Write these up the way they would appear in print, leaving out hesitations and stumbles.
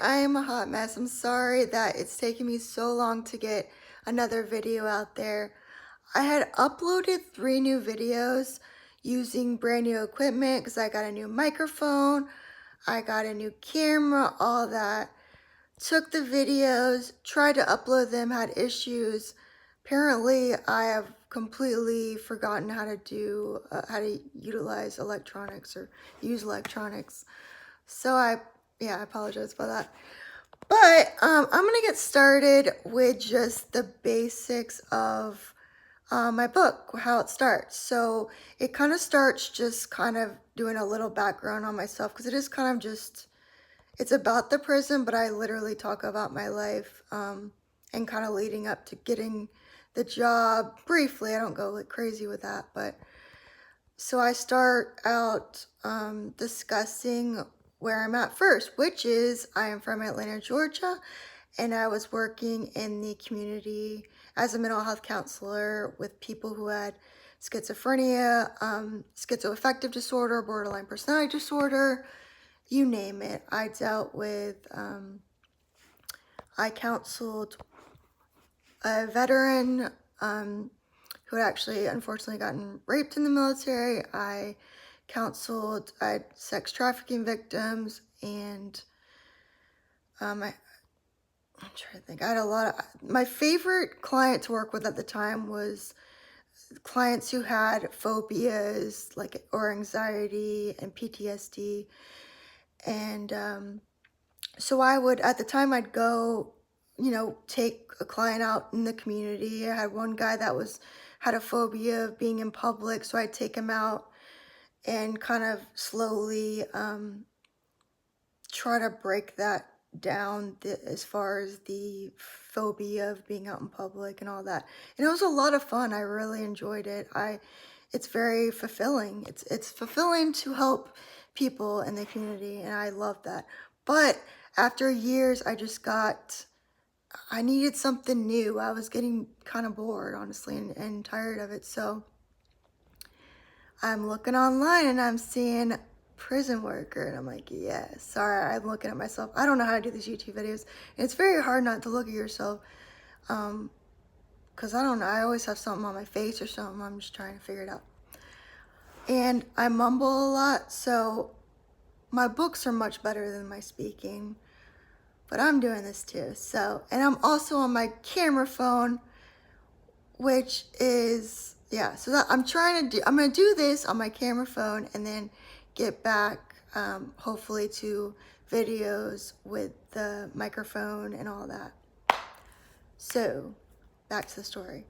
I am a hot mess. I'm sorry that it's taken me so long to get another video out there. I had uploaded 3 new videos using brand new equipment because I got a new microphone, I got a new camera, all that. Took the videos, tried to upload them, had issues. Apparently, I have completely forgotten how to utilize electronics or use electronics. So I apologize for that. But I'm gonna get started with just the basics of my book, how it starts. So it kind of starts just kind of doing a little background on myself because it is kind of just, it's about the prison, but I literally talk about my life and kind of leading up to getting the job briefly. I don't go like crazy with that, but so I start out discussing where I'm at first, which is I am from Atlanta, Georgia, and I was working in the community as a mental health counselor with people who had schizophrenia, schizoaffective disorder, borderline personality disorder, you name it. I dealt with, I counseled a veteran who had actually unfortunately gotten raped in the military. I counseled sex trafficking victims, and I'm trying to think. I had a lot of, my favorite client to work with at the time was clients who had phobias like or anxiety and PTSD. And so I would, at the time, I'd go, take a client out in the community. I had one guy that had a phobia of being in public, so I'd take him out and kind of slowly try to break that down as far as the phobia of being out in public and all that. And it was a lot of fun. I really enjoyed it. It's very fulfilling. It's fulfilling to help people in the community, and I love that. But after years, I needed something new. I was getting kind of bored, honestly, and tired of it. So I'm looking online and I'm seeing prison worker, and I'm like, yes. Sorry, I'm looking at myself. I don't know how to do these YouTube videos. And it's very hard not to look at yourself. Because I don't know, I always have something on my face or something. I'm just trying to figure it out. And I mumble a lot, so my books are much better than my speaking. But I'm doing this too. So, and I'm also on my camera phone, which is, yeah, so that I'm going to do this on my camera phone and then get back, hopefully, to videos with the microphone and all that. So, back to the story.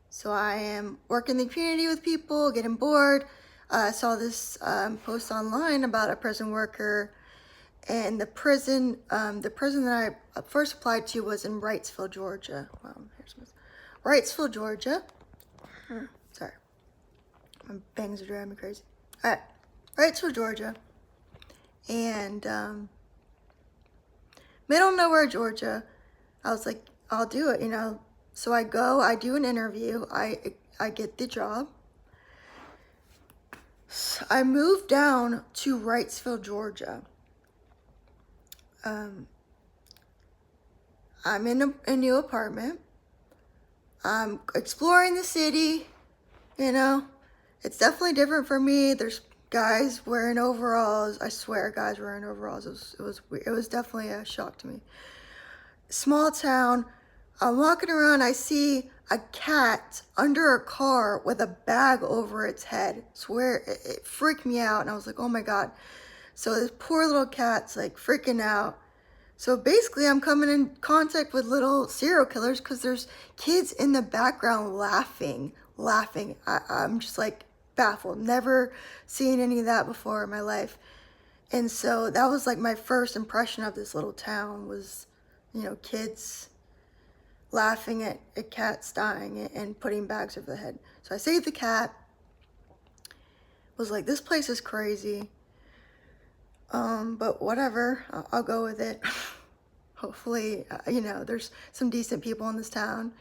So I am working the community with people, getting bored. I saw this post online about a prison worker, and the prison that I first applied to was in Wrightsville, Georgia. Wow, here's Wrightsville, Georgia. Sorry, my bangs are driving me crazy. All right, Wrightsville, Georgia, and middle of nowhere, Georgia. I was like, I'll do it, So I go, I do an interview, I get the job. So I moved down to Wrightsville, Georgia. I'm in a new apartment. I'm exploring the city, It's definitely different for me. There's guys wearing overalls. I swear, guys wearing overalls. It was definitely a shock to me. Small town. I'm walking around. I see a cat under a car with a bag over its head. Swear, it freaked me out, and I was like, oh my God. So this poor little cat's like freaking out. So basically, I'm coming in contact with little serial killers because there's kids in the background laughing. I'm just like baffled. Never seen any of that before in my life. And so that was like my first impression of this little town was, kids laughing at cats dying and putting bags over the head. So I saved the cat. Was like, this place is crazy. But whatever, I'll go with it. Hopefully, there's some decent people in this town.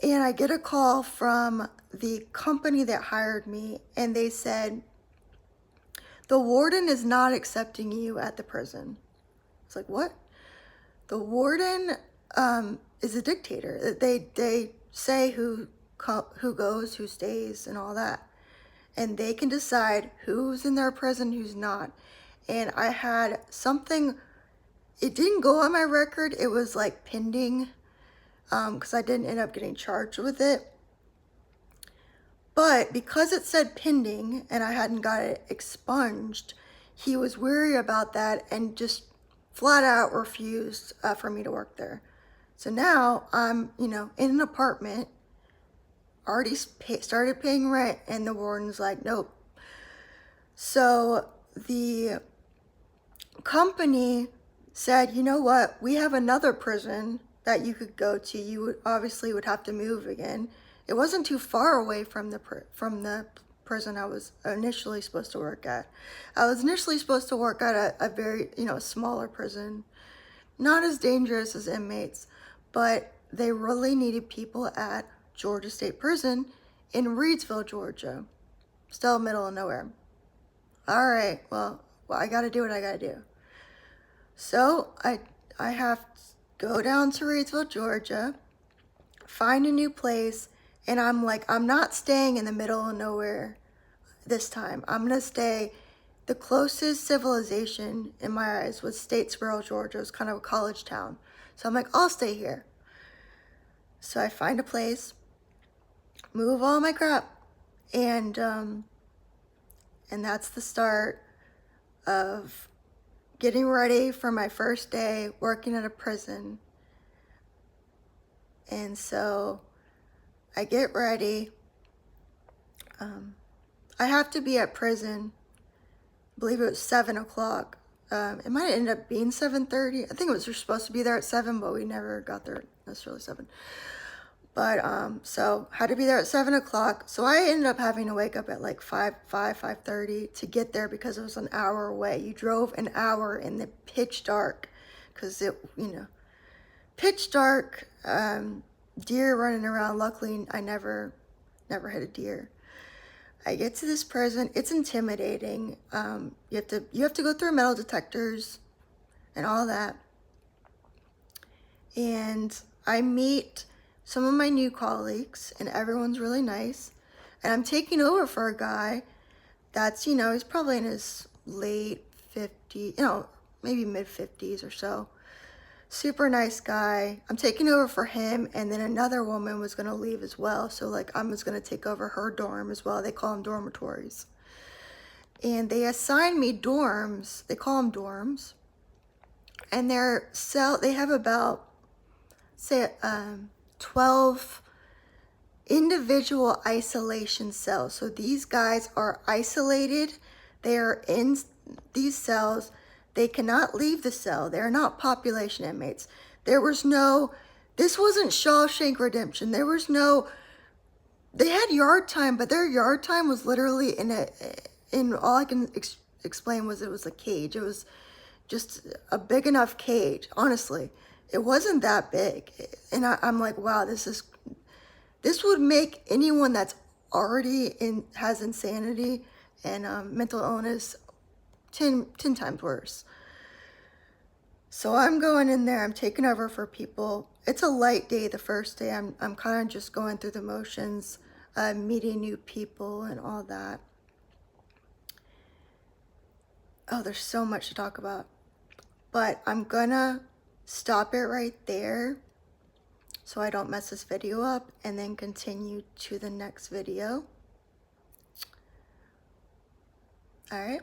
And I get a call from the company that hired me, and they said, the warden is not accepting you at the prison. It's like, what? The warden is a dictator. They say who goes, who stays, and all that. And they can decide who's in their prison, who's not. And I had something, it didn't go on my record. It was like pending, because I didn't end up getting charged with it. But because it said pending and I hadn't got it expunged, he was weary about that and just flat out refused for me to work there. So now I'm, in an apartment, already started paying rent, and the warden's like, nope. So the company said, you know what, we have another prison that you could go to. You would obviously have to move again. It wasn't too far away from the prison I was initially supposed to work at. I was initially supposed to work at a very, smaller prison, not as dangerous as inmates, but they really needed people at Georgia State Prison in Reedsville, Georgia, still middle of nowhere. All right, well, I got to do what I got to do. So I have to go down to Reedsville, Georgia, find a new place, and I'm like, I'm not staying in the middle of nowhere this time. I'm going to stay, the closest civilization in my eyes was Statesboro, Georgia. It was kind of a college town. So I'm like, I'll stay here. So I find a place, move all my crap, and that's the start of getting ready for my first day working at a prison. And so I get ready. I have to be at prison, I believe it was 7 o'clock. It might end up being 7:30. I think it was supposed to be there at 7, but we never got there necessarily 7. But so had to be there at 7 o'clock. So I ended up having to wake up at like 5:30 to get there because it was an hour away. You drove an hour in the pitch dark, because it, pitch dark, deer running around. Luckily, I never hit a deer. I get to this prison. It's intimidating. You have to go through metal detectors and all that. And I meet some of my new colleagues, and everyone's really nice. And I'm taking over for a guy that's, he's probably in his late 50s, maybe mid 50s or so. Super nice guy. I'm taking over for him, and then another woman was going to leave as well. So like I was going to take over her dorm as well. They call them dormitories. And they assign me dorms. They call them dorms. And they have about, say, 12 individual isolation cells. So these guys are isolated. They are in these cells. They cannot leave the cell. They're not population inmates. This wasn't Shawshank Redemption. They had yard time, but their yard time was literally in all I can explain was it was a cage. It was just a big enough cage, honestly. It wasn't that big. And I'm like, wow, this would make anyone that's already has insanity and mental illness 10 times worse. So I'm going in there, I'm taking over for people. It's a light day the first day. I'm kind of just going through the motions, meeting new people and all that. Oh, there's so much to talk about. But I'm gonna stop it right there so I don't mess this video up, and then continue to the next video. All right.